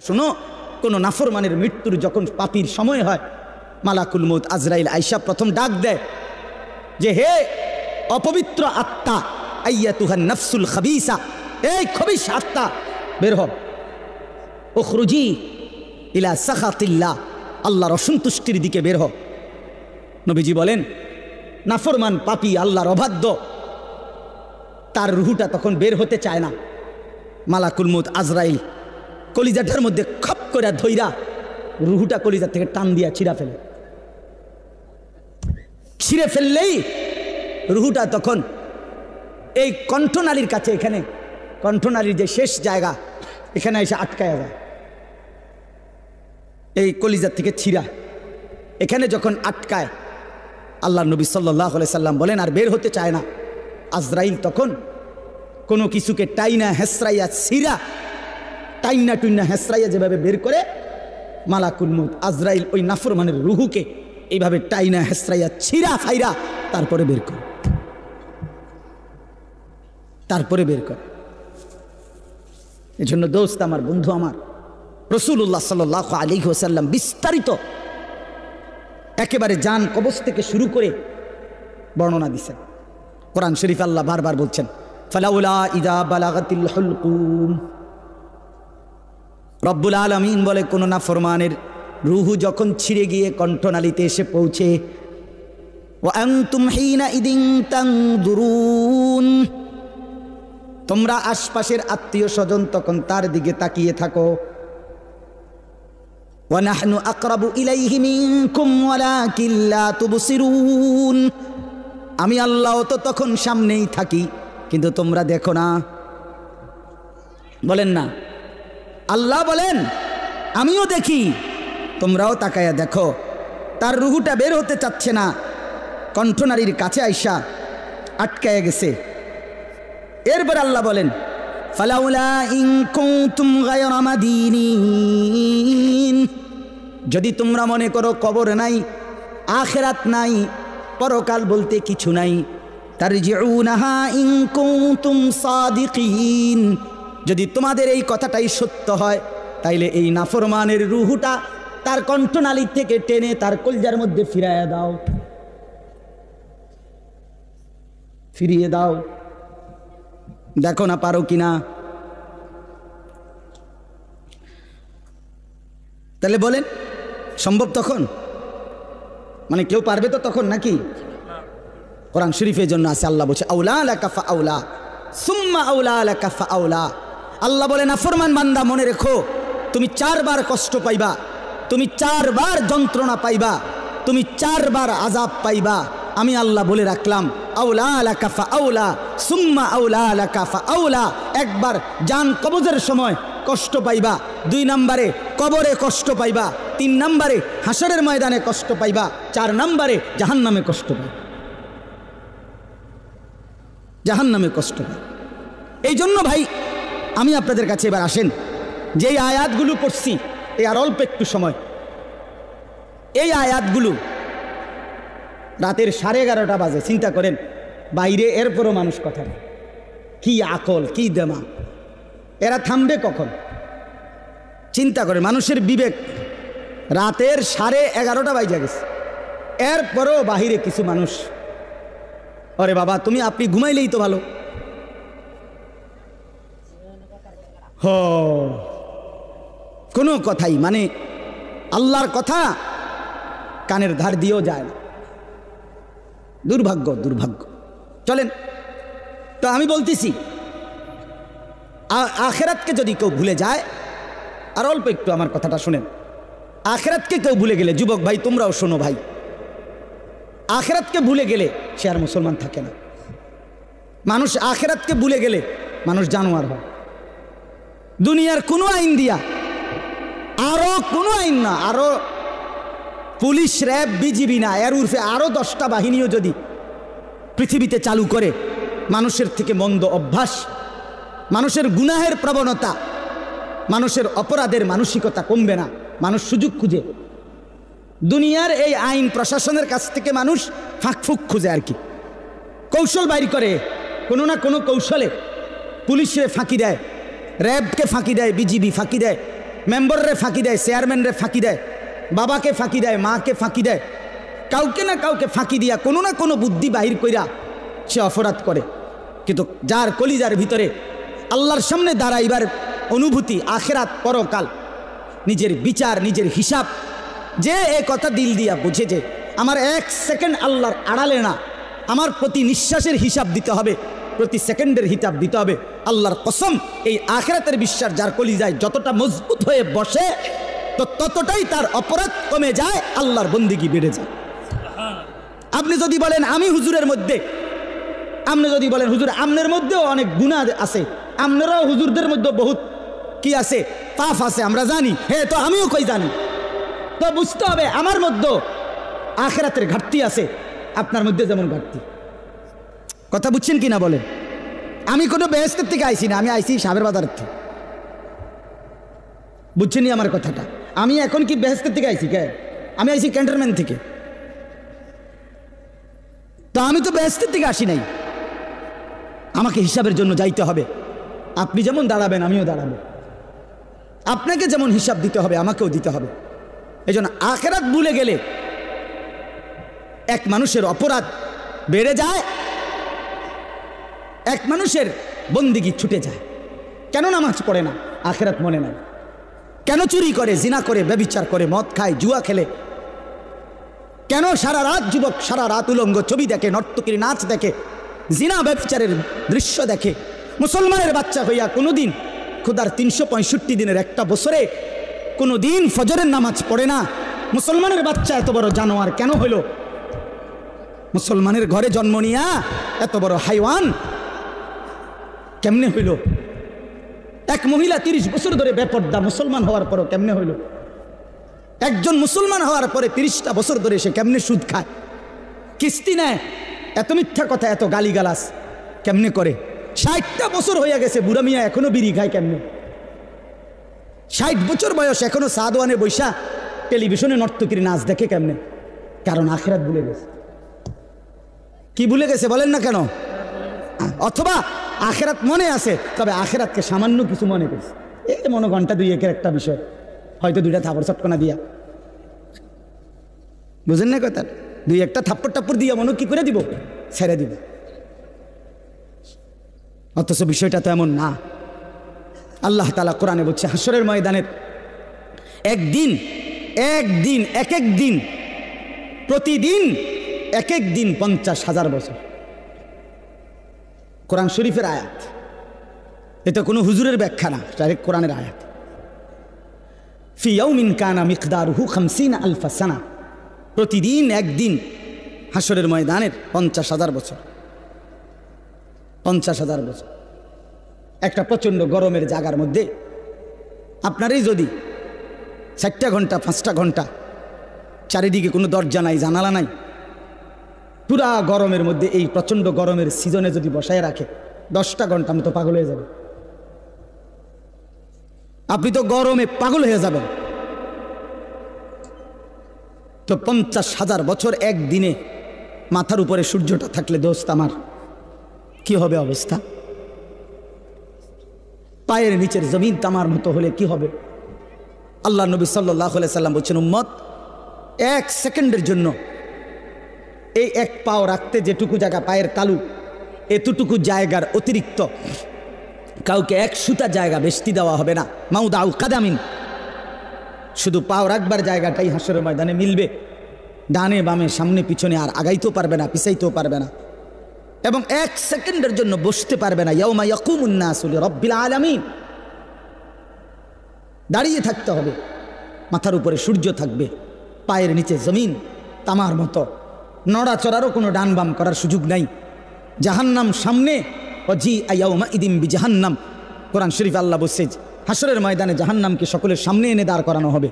শোনো, কোনো নাফরমানের মৃত্যুর যখন পাপীর সময় হয়, মালাকুল মউত আজরাইল আইসা প্রথম ডাক দেয় যে হে অপবিত্র আত্মা, আইয়াতুহান নাফসুল খাবিসা, এই খবিস আত্মা বের হ, উখরুজি ইলা সাখাতিল্লাহ, আল্লাহর অসন্তুষ্টির দিকে বের হ। নবীজি বলেন নাফরমান পাপী আল্লাহর অবাধ্য, তার রুহুটা তখন বের হতে চায় না। মালাকুল মউত আজরাইল কলিজাটার মধ্যে খপ করে ধইরা রুহুটা কলিজা থেকে টান দিয়া ছিঁড়া ফেলে। ছিঁড়ে ফেললেই রুহুটা তখন এই কণ্ঠনালীর কাছে, এখানে কণ্ঠনালীর যে শেষ জায়গা, এখানে এসে আটকায়া যায়। এই কলিজার থেকে ছিঁড়া এখানে যখন আটকায়, আল্লাহ নবী সাল্লাল্লাহু আলাইহি সাল্লাম বলেন আর বের হতে চায় না। আজরাইল তখন কোনো কিছুকে টাইনা হেসরাইয়া ছিঁড়া, টাইনা টুইনা হেসরাইয়া যেভাবে বের করে, মালাকুল মউত আজরাইল ওই নাফরমানের রুহুকে এইভাবে টাইনা হেসরাইয়া ছিঁড়া ফাইরা তারপরে বের করে, তারপরে বের করে। এজন্য দোস্ত আমার, বন্ধু আমার, রাসূলুল্লাহ সাল্লাল্লাহু আলাইহি ওয়াসাল্লাম বিস্তারিত একেবারে জান কবজ থেকে শুরু করে বর্ণনা দিচ্ছেন। কোরআন শরীফ আল্লাহ বারবার বলছেন ফালাউলা ইযা বালাগাতিল হুলকুম, রব্বুল আলামিন বলে কোন নাফরমানের রুহু যখন ছিঁড়ে গিয়ে কণ্ঠনালীতে এসে পৌঁছে, ওয়া আনতুম হিনা ইদিন তানজুরুন, তোমরা আশপাশের আত্মীয় স্বজন তখন তার দিকে তাকিয়ে থাকো, ওয়া নাহনু আকরাবু ইলাইহি মিনকুম ওয়ালাকিন লা তুবসিরুন, আমি আল্লাহ তো তখন সামনেই থাকি কিন্তু তোমরা দেখো না। বলেন না, আল্লাহ বলেন আমিও দেখি, তোমরাও তাকায়া দেখো। তার রুহুটা বের হতে চাচ্ছে না, কণ্ঠনালীর কাছে আইসা আটকায়া গেছে। এরপর আল্লাহ বলেন ফালাউলা ইন কুনতুম গায়রা মাদিনিন, যদি তোমরা মনে করো কবর নাই, আখিরাত নাই, পরকাল বলতে কিছু নাই, তারজিউনাহা ইন কুনতুম সাদিকিন, যদি তোমাদের এই কথাটাই সত্য হয়, তাইলে এই নাফরমানের রুহুটা তার কণ্ঠনালী থেকে টেনে তার কলজার মধ্যে ফিরাইয়া দাও, ফিরিয়ে দাও। দেখো না পারো কিনা। তাহলে বলেন সম্ভব তখন? মানে কেউ পারবে তো তখন নাকি? কোরআন শরীফের জন্য আছে, আল্লাহ বলছে আউলা লাকা ফাআউলা সুম্মা আউলা লাকা ফাআউলা। আল্লাহ বলে নাফরমান বান্দা মনে রেখো, তুমি 4 বার কষ্ট পাইবা, তুমি 4 বার যন্ত্রণা পাইবা, তুমি 4 বার আযাব পাইবা। আমি আল্লাহ বলে রাখলাম আউলা লাকা ফাআউলা সুম্মা আউলা লাকা ফাআউলা। একবার জান কবজের সময় কষ্ট পাইবা, 2 নম্বরে কবরে কষ্ট পাইবা, 3 নম্বরে হাসরের ময়দানে কষ্ট পাইবা, 4 নম্বরে জাহান্নামে কষ্ট পাইবা, জাহান্নামে কষ্ট পাইবা। এই জন্য ভাই আমি আপনাদের কাছে এবার আসেন, যেই আয়াতগুলো পড়ছি এই আর অল্প একটু সময়, এই আয়াতগুলো রাতের 11:30 বাজে, চিন্তা করেন বাইরে, এরপরও মানুষ কথা নেই। কি আকল, কি দেমা, এরা থামবে কখন? চিন্তা করে মানুষের বিবেক। রাতের 11:30 বাজে গেছে, এরপরও বাহিরে কিছু মানুষ, আরে বাবা তুমি আপনি ঘুমাইলেই তো ভালো। কোনো কথাই মানে আল্লাহর কথা কানের ধার দিয়েও যায় না। দুর্ভাগ্য, দুর্ভাগ্য। চলেন তো আমি বলতেছি আখিরাতকে যদি কেউ ভুলে যায়, আর অল্প একটু আমার কথাটা শুনেন, আখিরাতকে কেউ ভুলে গেলে, যুবক ভাই তোমরাও শোনো ভাই, আখিরাতকে ভুলে গেলে সে আর মুসলমান থাকে না। মানুষ আখিরাতকে ভুলে গেলে মানুষ জানোয়ার হয়। দুনিয়ার কোনো আইন দিয়া, আরো কোনো আইন না, আরো পুলিশ, র্যাব, বিজিবি না, এর উর্ফে আরো 10টা বাহিনীও যদি পৃথিবীতে চালু করে, মানুষের থেকে মন্দ অভ্যাস, মানুষের গুনাহের প্রবণতা, মানুষের অপরাধের মানসিকতা কমবে না। মানুষ সুযোগ খুঁজে, দুনিয়ার এই আইন প্রশাসনের কাছ থেকে মানুষ ফাঁকফুক খুঁজে, আর কি কৌশল বাইর করে, কোনো না কোনো কৌশলে পুলিশে ফাঁকি দেয়, র্যাবকে ফাঁকি দেয়, বিজিবি ফাঁকি দেয়, মেম্বাররে ফাঁকি দেয়, চেয়ারম্যানরে ফাঁকি দেয়, বাবাকে ফাঁকি দেয়, মাকে ফাঁকি দেয়, কাউকে না কাউকে ফাঁকি দিয়া কোনো না কোনো বুদ্ধি বাহির কইরা সে অপরাধ করে। কিন্তু যার কলিজার ভিতরে আল্লাহর সামনে দাঁড়াইবার অনুভূতি, আখেরাত, পরকাল, নিজের বিচার, নিজের হিসাব, যে এই কথা দিল দিয়া বুঝে যে আমার এক সেকেন্ড আল্লাহর আড়ালে না, আমার প্রতি নিঃশ্বাসের হিসাব দিতে হবে, প্রতি সেকেন্ডের হিসাব দিতে হবে, আল্লাহর কসম এই আখেরাতের বিশ্বাস যার কলিজায় যতটা মজবুত হয়ে বসে তো ততটাই তার অপরাধ কমে যায়, আল্লাহর বন্দেগী বেড়ে যায়। আপনি যদি বলেন আমি হুজুরের মধ্যে, আপনি যদি বলেন হুজুর আমনের মধ্যেও অনেক গুনাহ আছে, আপনারাও হুজুরদের মধ্যে বহুত কি আছে, পাপ আছে, আমরা জানি, হ্যাঁ তো আমিও কই জানি, তো বুঝতে হবে আমার মধ্যে আখেরাতের ঘাটতি আছে, আপনার মধ্যে যেমন ঘাটতি। কথা বুঝছেন কি না বলেন? আমি কোনো বেহেশতের থেকে আইসি না, আমি আইসি সাবের বাজারের থেকে। বুঝছেন আমার কথাটা? আমি এখন কি বেহেশতের থেকে আইসি? কে? আমি আইসি ক্যান্টনমেন্ট থেকে। তো আমি তো বেহেশতের থেকে আসি নাই, আমাকে হিসাবের জন্য যাইতে হবে। আপনি যেমন দাঁড়াবেন আমিও দাঁড়াবো, আপনাকে যেমন হিসাব দিতে হবে আমাকেও দিতে হবে। এই জন্য আখেরাত ভুলে গেলে এক মানুষের অপরাধ বেড়ে যায়, এক মানুষের বন্দেগী ছুটে যায়। কেন নামাজ পড়ে না? আখেরাত মনে নাই। কেন চুরি করে, জিনা করে, ব্যভিচার করে, মদ খায়, জুয়া খেলে? কেন সারা রাত যুবক সারা রাত উলঙ্গ ছবি দেখে, নর্তকীর নাচ দেখে, জিনা ব্যভিচারের দৃশ্য দেখে? মুসলমানের বাচ্চা হইয়া কোনোদিন খোদার 365 দিনের একটা বছরে কোনোদিন ফজরের নামাজ পড়ে না। মুসলমানের বাচ্চা এত বড় জানোয়ার কেন হইল? মুসলমানের ঘরে জন্ম নিয়া এত বড় হাইওয়ান কেমনে হইল? এক মহিলা 30 বছর ধরে বেপর্দা, মুসলমান হওয়ার পরও কেমনে হইল? একজন মুসলমান হওয়ার পরে 30টা বছর ধরে সে কেমনে সুদ খায়, কিস্তি নেয়, এত মিথ্যা কথা, এত গালিগালাস কেমনে করে? 60টা বছর হইয়া গেছে, বুড়া মিয়া এখনো বিড়ি খায় কেমনে? 60 বছর বয়স এখনো সাদওয়ানে বৈশা টেলিভিশনে নর্তকীর নাচ দেখে কেমনে? কারণ আখেরাত ভুলে গেছে। কি ভুলে গেছে বলেন না কেন? অথবা আখেরাত মনে আছে, তবে আখেরাতকে সামান্য কিছু মনে করছে। এই মনে ঘন্টা 2-1 একটা বিষয়, হয়তো 2টা থাপড় চটকনা দিয়া, বুঝেন না কথা, 2-1টা থাপ্পড় টাপ্পড় দিয়া মনে কি করে দিব, ছেড়ে দিব। অথচ বিষয়টা তো এমন না। আল্লাহ তাআলা কোরআনে বলছে হাসরের ময়দানের একদিন, এক এক দিন, প্রতিদিন এক এক দিন 50,000 বছর। কোরআন শরীফের আয়াত, এটা কোনো হুজুরের ব্যাখ্যা না, ডাইরেক্ট কোরআনের আয়াত। ফি ইয়াউমিন কানা মিকদারুহু 50,000 সানা, প্রতিদিন একদিন হাসরের ময়দানের 50,000 বছর। 50,000 বছর একটা প্রচণ্ড গরমের জায়গার মধ্যে আপনারই যদি 4টা ঘন্টা 5টা ঘন্টা চারিদিকে কোনো দরজা নাই, জানালা নাই, পুরা গরমের মধ্যে এই প্রচণ্ড গরমের সিজনে যদি বসায় রাখে 10টা ঘন্টা, আমি তো পাগল হয়ে যাব। আপনি তো গরমে পাগল হয়ে যাবেন। তো 50,000 বছর একদিনে মাথার উপরে সূর্যটা থাকলে দোস্ত আমার কি হবে অবস্থা? পায়ের নিচের জমিন তামার মতো হলে কি হবে? আল্লাহ নবী সাল্লাল্লাহু আলাইহি সাল্লাম বলছেন, উম্মত 1 সেকেন্ডের জন্য এই এক পাও রাখতে যেটুকু জায়গা, পায়ের তালু, এতটুকু জায়গার অতিরিক্ত কাউকে 1 সুতা জায়গা বেশি দেওয়া হবে না। মাউদাউ কাদামিন, শুধু পাও রাখবার জায়গাটাই হাসরের ময়দানে মিলবে, ডানে বামে সামনে পিছনে আর আগাইতেও পারবে না, পিছাইতেও পারবে না, এবং 1 সেকেন্ডের জন্য বসতে পারবে না। ইয়াউমা ইয়াকুমুন নাসু লিরাব্বিল আলামিন, দাঁড়িয়ে থাকতে হবে, মাথার উপরে সূর্য থাকবে, পায়ের নিচে জমিন তামার মতো, নড়াচড়ারও কোনো ডান বাম করার সুযোগ নাই। জাহান্নাম সামনে, ওয়াজি ইয়াউমা ইদিম বিজাহান্নাম, কোরআন শরীফে আল্লাহ বলছে হাসরের ময়দানে জাহান্নামকে সকলের সামনে এনে দাঁড় করানো হবে।